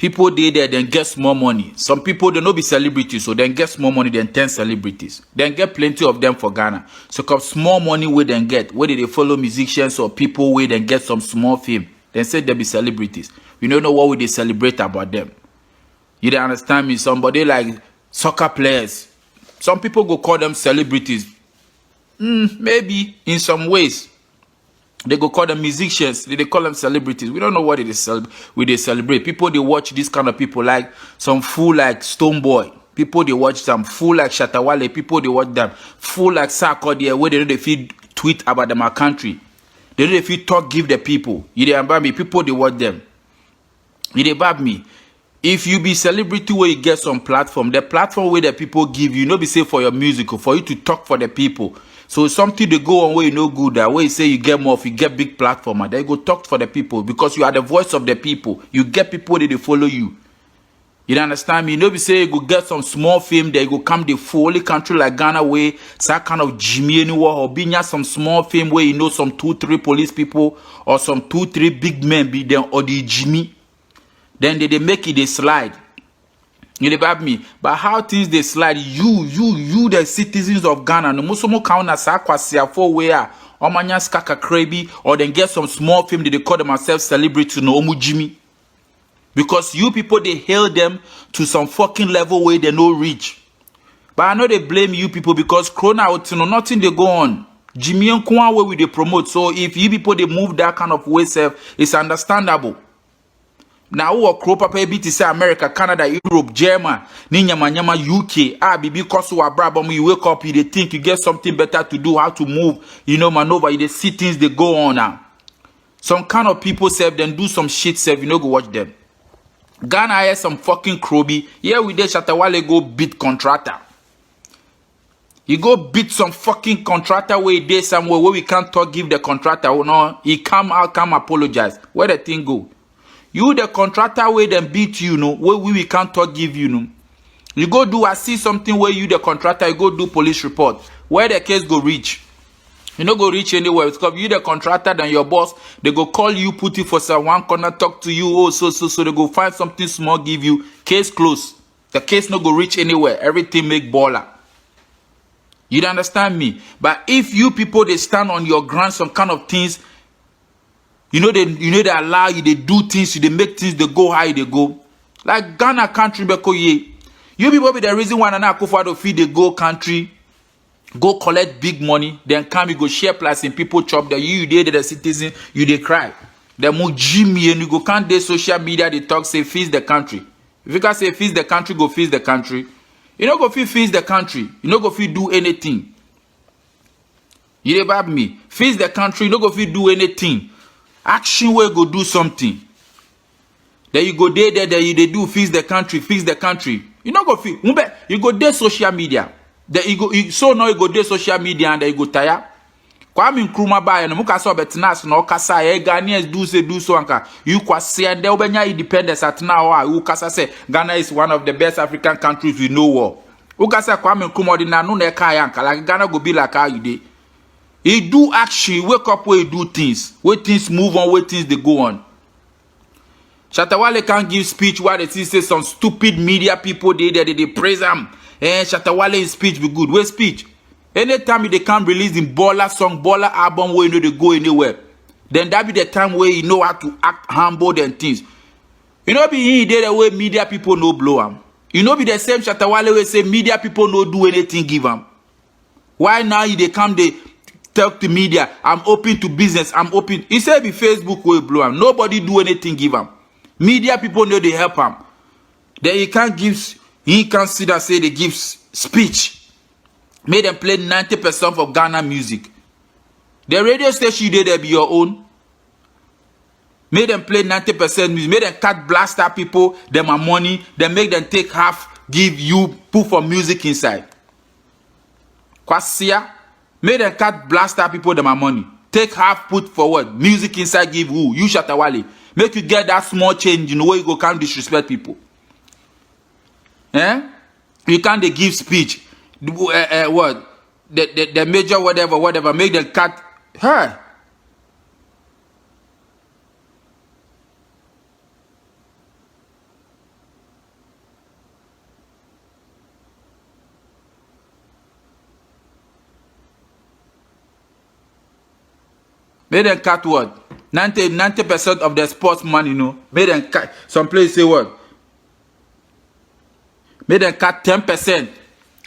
People they there then get small money. Some people they no be celebrities, so then get small money than 10 celebrities. Then get plenty of them for Ghana. So come small money where then get, where they follow musicians or people where then get some small fame. Then say they be celebrities. We don't know what we they celebrate about them. You don't understand me? Somebody like soccer players. Some people go call them celebrities. Maybe in some ways. They go call them musicians. They call them celebrities. We don't know what they celebrate. People they watch this kind of people like some fool like Stonebwoy. People they watch some fool like Shatta Wale. People they watch them fool like Sarkodie where they know they feel tweet about them our country. They know they feel talk give the people. You they about me. People they watch them. You they about me. If you be celebrity where you get some platform, the platform where the people give you, no be say for your music or for you to talk for the people. So something they go on where you know good, that way you say you get more, if you get big platform, and then you go talk for the people because you are the voice of the people. You get people that they follow you. You understand me? You know, be say you go get some small fame there, you go come the fully country like Ghana where some kind of Jimmy anywhere or be near some small fame where you know some 2-3 police people or some 2-3 big men be there or the Jimmy. Then they make it they slide. You about me, but how things they slide? You, the citizens of Ghana, no most count as aquasia for where Omanya skaka crazy or then get some small fame that they call themselves celebrity no omu Jimmy. Because you people they hail them to some fucking level where they no reach. But I know they blame you people because Corona out no nothing they go on. Jimmy and Kwa where we they promote. So if you people they move that kind of way, self, it's understandable. Now who crop papa be to say America, Canada, Europe, Germany, Nyama, UK, bibi koso wa brabam, you wake up, you think you get something better to do, how to move, you know, maneuver, you see things they go on now. Some kind of people self then do some shit self, you know, go watch them. Ghana has some fucking crowby. Yeah, we did Shatta Wale go beat contractor. He go beat some fucking contractor where he did somewhere where we can't talk, give the contractor, oh no, he come out, come apologize. Where the thing go? You the contractor where them beat you, know, where we can't talk give you, know. You go do, I see something where you the contractor, you go do police report. Where the case go reach? You no go reach anywhere. Because you the contractor than your boss, they go call you, put you for some one corner, talk to you, oh, so they go find something small, give you, case closed. The case no go reach anywhere. Everything make baller. You understand me? But if you people, they stand on your ground, some kind of things, you know they allow you, they do things, they make things, they go high, they go. Like Ghana country, because you people be the reason why Nana Akufo-Addo feed they go country, go collect big money, then come you go share plus in people chop that you did the citizen, you they cry. They move Jimmy and you go can't they social media, they talk, say feeds the country. If you can say feeds the country, go feeds the country. You know go feeds the country. You know go do anything. You about me. Feeds the country, you know go do anything. Action where go do something. Then you go there, you they do fix the country. You not go fix. You go there social media. Then so now you go there social media and then you go tire. Kwame Nkrumah ba no muka so betnas no kasa e Ghanaians do so anka. You kwase and there obenya independence at now you kasa say Ghana is one of the best African countries we know war. You kasa Kwame Nkrumah di na no na e ka yanka like Ghana go be like how you dey. He do action, wake up where he do things. Where things move on, where things they go on. Shatta Wale can't give speech while they say some stupid media people they praise him. Shatta Wale's speech be good. Where speech? Anytime they can't release in baller song, baller album where you know they go anywhere. Then that be the time where you know how to act humble and things. You know be there the way media people no blow him. You know be the same Shatta Wale way say media people no do anything give him. Why now they come they talk to media, I'm open to business, I'm open. He said be Facebook will blow him. Nobody do anything give him. Media people know they help him. Then he can't sit and say they give speech. Made them play 90% of Ghana music. The radio station you did be your own. Made them play 90% music. Made them cut blaster people, them are money, then make them take half, give you, put for music inside. Kwasia. Made them cut blaster people them money. Take half, put forward. Music inside, give who? You Shatta Wale. Make you get that small change in the way you go can't disrespect people. You can't they give speech. What? The major whatever. Make them cut. Hey. Make them cut what? 90% of the sports money, Make them cut. Some players say what? Make them cut 10%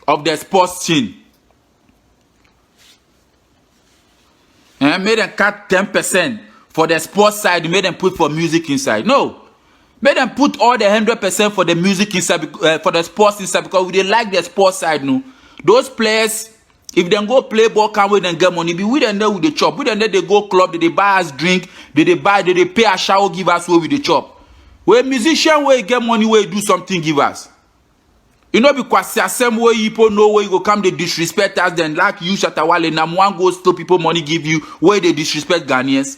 of the sports team. And make them cut 10% for the sports side. Make them put for music inside. No. Make them put all the 100% for the music inside, for the sports inside, because they like the sports side, Those players, if they go play ball, can't wait and get money. Be with them there with the chop. With them there they go club, they buy us drink, they pay a shower, give us way with the chop. Where musician where get money, where do something, give us. Because the same way people know where you go come, they disrespect us, then like you Shatta Wale, and one go steal people money, give you where they disrespect Ghanaians.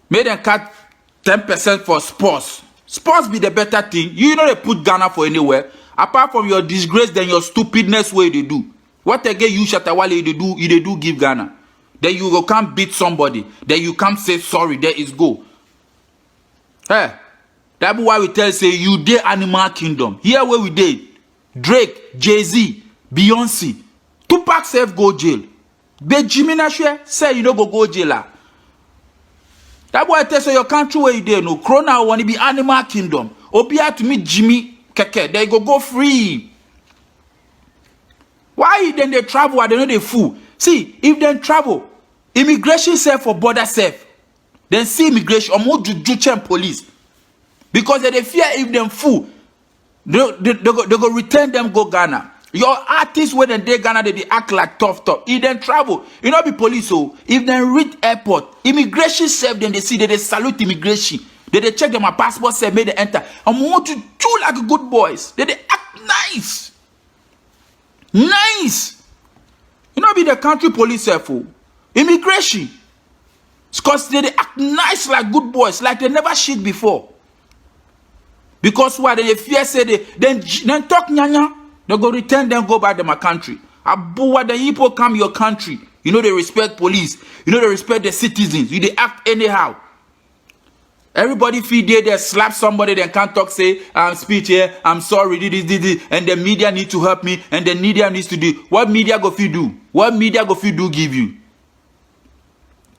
Make them cut 10% for sports. Sports be the better thing. You know they put Ghana for anywhere. Apart from your disgrace, then your stupidness way they do. What again you Shatta Wale they do give Ghana. Then you go come beat somebody. Then you come say sorry. There is go. That's why we tell say you dey Animal Kingdom. Here where we did. Drake, Jay-Z, Beyonce. Tupac self go jail. But Jimmy Nashwe say you don't go jail. That's why I tell you your country where you dey no. Corona want to be Animal Kingdom. Obia to meet Jimmy Keke. They go free. Why then they travel? They know they fool. See, if they travel, immigration self for border self. Then see immigration or more judicial police. Because they fear if them fool, they go return them go Ghana. Your artists when they Ghana they act like tough. If they travel, you know be police so if they reach airport, immigration serve them they see they salute immigration. They check them my passport say make they enter. And want to do like good boys. They act nice. Nice. You know be the country police serve immigration. Because they act nice like good boys, like they never shit before. Because why they fear say they then talk nyanya, they go return them go back to my country. Abuwa the people come your country. You know they respect police. You know they respect the citizens. You they act anyhow. Everybody feel they slap somebody, then can't talk, say, I'm speech here, I'm sorry, this, and the media need to help me, and the media needs to do. What media go fi do? What media go fi do give you?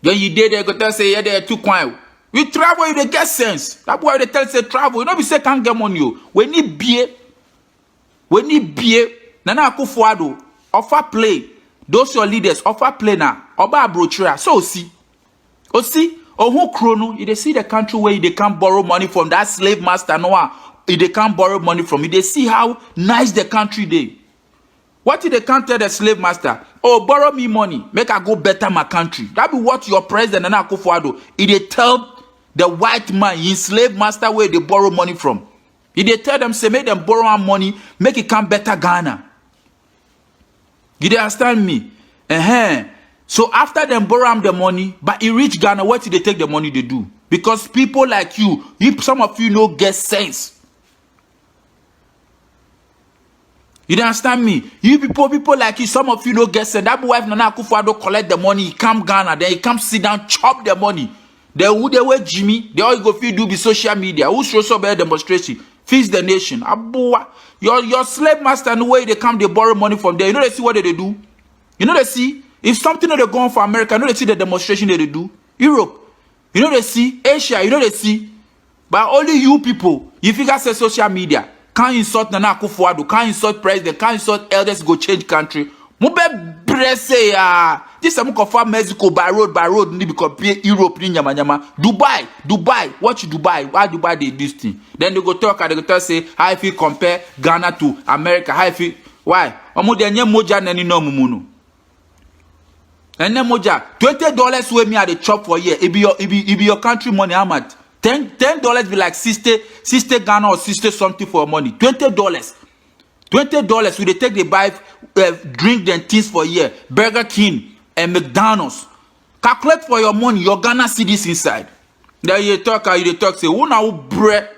Then you did they go tell say yeah they too quiet. We travel, you get sense. That's why they tell say travel. You know we say can't get money. We need beer. Nana Akufo-Addo offer play. Those your leaders offer play now. Oba brochure. So see. Who chrono? They see the country where they can't borrow money from that slave master Noah. They can't borrow money from it. They see how nice the country they. What if they can't tell the slave master? Oh, borrow me money. Make I go better my country. That be what your president Nana Akufo-Addo. They tell the white man, his slave master, where they borrow money from. If they tell them, say, make them borrow money, make it come better Ghana. Did you understand me? So after them borrow the money, but he reach Ghana, what did they take the money they do? Because people like you, some of you know get sense. You understand me? You people like you, some of you know get sense. That wife Nana Akufo-Addo collect the money, he come Ghana, then he come sit down, chop the money. They were Jimmy. They all go feed do be social media. Who show so bad demonstration? Feeds the nation. Abuwa. Your slave master and the way they come, they borrow money from there. You know they see what they do? You know they see? If something that they go on for America, you know they see the demonstration that they do? Europe. You know they see? Asia, you know they see? But only you people, you figure say social media, can't insult Nana Akufo-Addo, can't insult president, can't insult elders go change country. Mube brese ya. This is a Mexico by road, need to compare Europe ni nyama. Dubai. Watch Dubai. Why Dubai they this thing? Then they go talk and they go tell say how if you compare Ghana to America, how if you why? Omo de nye moja nani no mumuno. Ene moja $20 wey me at the chop for year. It be your country money how much? $10 be like 60 Ghana or 60 something for money. $20. $20 we they take the buy drink them things for a year. Burger King and McDonald's. Calculate for your money. Your Ghana cedis inside. Then you talk say who now bread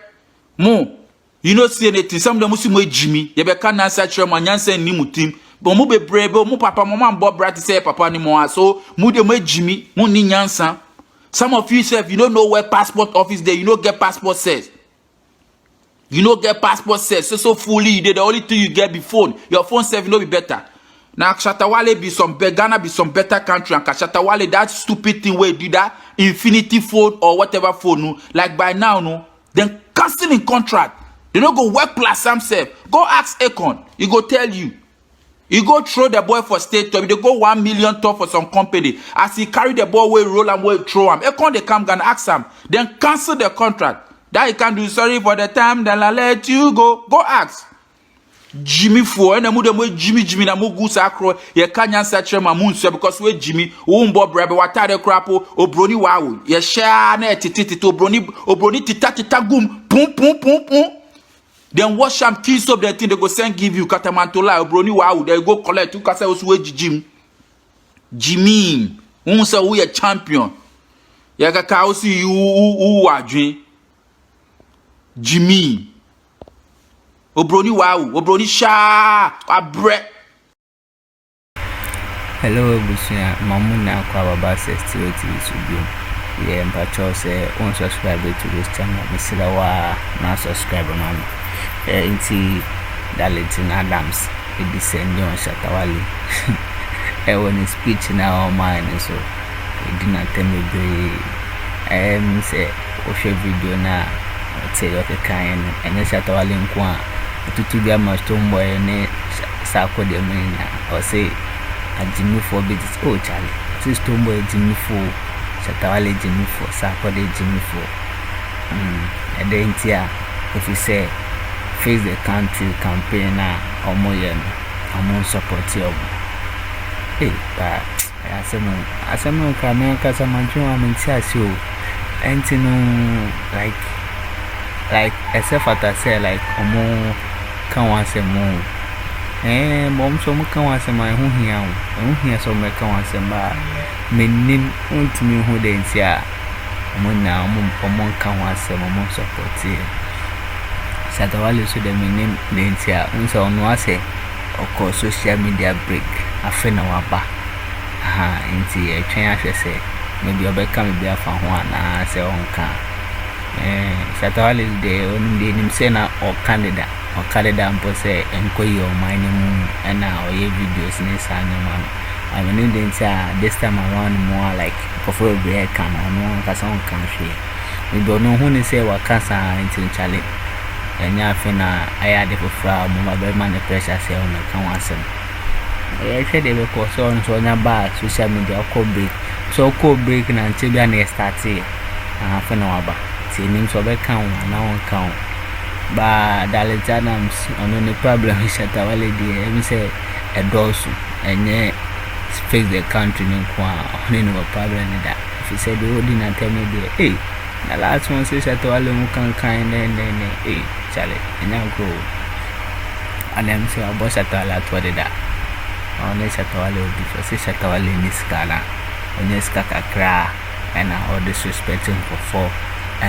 mo. You know see anything. Some of them must be Jimmy. You be can't answer chairman. You say ni mutim. But mo be brave. Mo papa mama and Bob brat say papa ni mo. So mo de mo Jimmy. Mo ni nyansa. Some of you self you don't know where passport office there. You don't get passport says. You don't get passport says. So fully the only thing you get be phone. Your phone self you know be better. Now Shatawale be some Ghana be some better country, and Shatawale that stupid thing where do that Infinity phone or whatever phone no, like by now no, then canceling contract. They don't go work plus themselves. Go ask Akon, he go tell you. You go throw the boy for state top, they go 1 million top for some company. As he carry the ball, way roll and way throw him. Akon they come and ask him, then cancel the contract. That he can do sorry for the time, then I let you go. Go ask. Jimmy for and the Jimmy na mu gusa akro ye kanya sache ma munso because we Jimmy wo mbo brabe watade krapo obroni wawo ye share na tititi obroni tita gum pum. Then wash am kiss up the thing they go send give you katamantola obroni wawo they go collect you kasa osu we Jimmy unsa we champion ye kaka osi you adwin Jimmy Obroni wow, Obroni sha, abre. Hello, Busia, Mamuna Kwaba Studio TV. Yeah, Mpacho say, unsubscribe to this channel. Misilawa, now subscribe on Inti Darlington Adams, it descended on Shatawale. When he speech now, mine, so it did not tell me be. Say, Osha video now, say, okay, kind, and then Shatawale in Kwan. To get my stone boy and Sako de Mina or say a Jimmy for bit. Oh, Charlie, this stone boy Jimmy for Shatawale Jimmy for Sako de Jimmy for. And then, if you say face the country campaign or more, I'm on support you. Hey, but I some can make us a mansion and Sassio, and to know like except what I say, like more. Can one say more? Mom, so much can one say my own here, so make one say my meaning to me who they say. Now, Mom can one say, Mom support here. Shatawale so the meaning they say, so no say, of course, social media break. I feel no waba. Into a change, I say, maybe I'll become a beer for one, I say, on can. Shatawale is the only name saying or candidate. Or carry down per se and quay your mining and now your videos in this animal. I mean, this time around more like prefer bread can or no one can country. We don't know who they say what cancer into Charlie. And ya finna I had it for from my man the pressure say on the council. I said they were concerned so on bad social media cold break. So cold break and until they start here. I finna about. See names of a count now on count. But Darlington Adams on the problem is Shatawale dear. Say a dorsal and yet face the country in Kwa on no problem in that. If you said the didn't tell me there, hey, the last one says Shatawale who can kind and then hey, Charlie, and now go. And then say about Shatawale at what did that? Only Shatawale will be for say Shatawale in this Ghana. On this Kakakra and all disrespecting for 4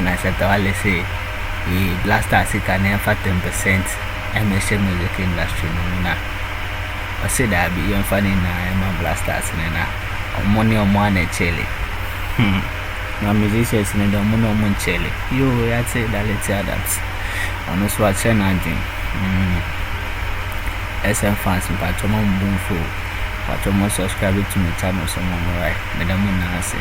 and I Shatawale say. Blaster sick and never 10% MSM music industry. I said that be young funny now, I'm blasters in money on one chili. No musicians in the moon chili. You had said that let's say that on us watch an engine. SM fans in Patromon Boom Fool. Patromon subscribe to my channel, someone right, Madame Nasi.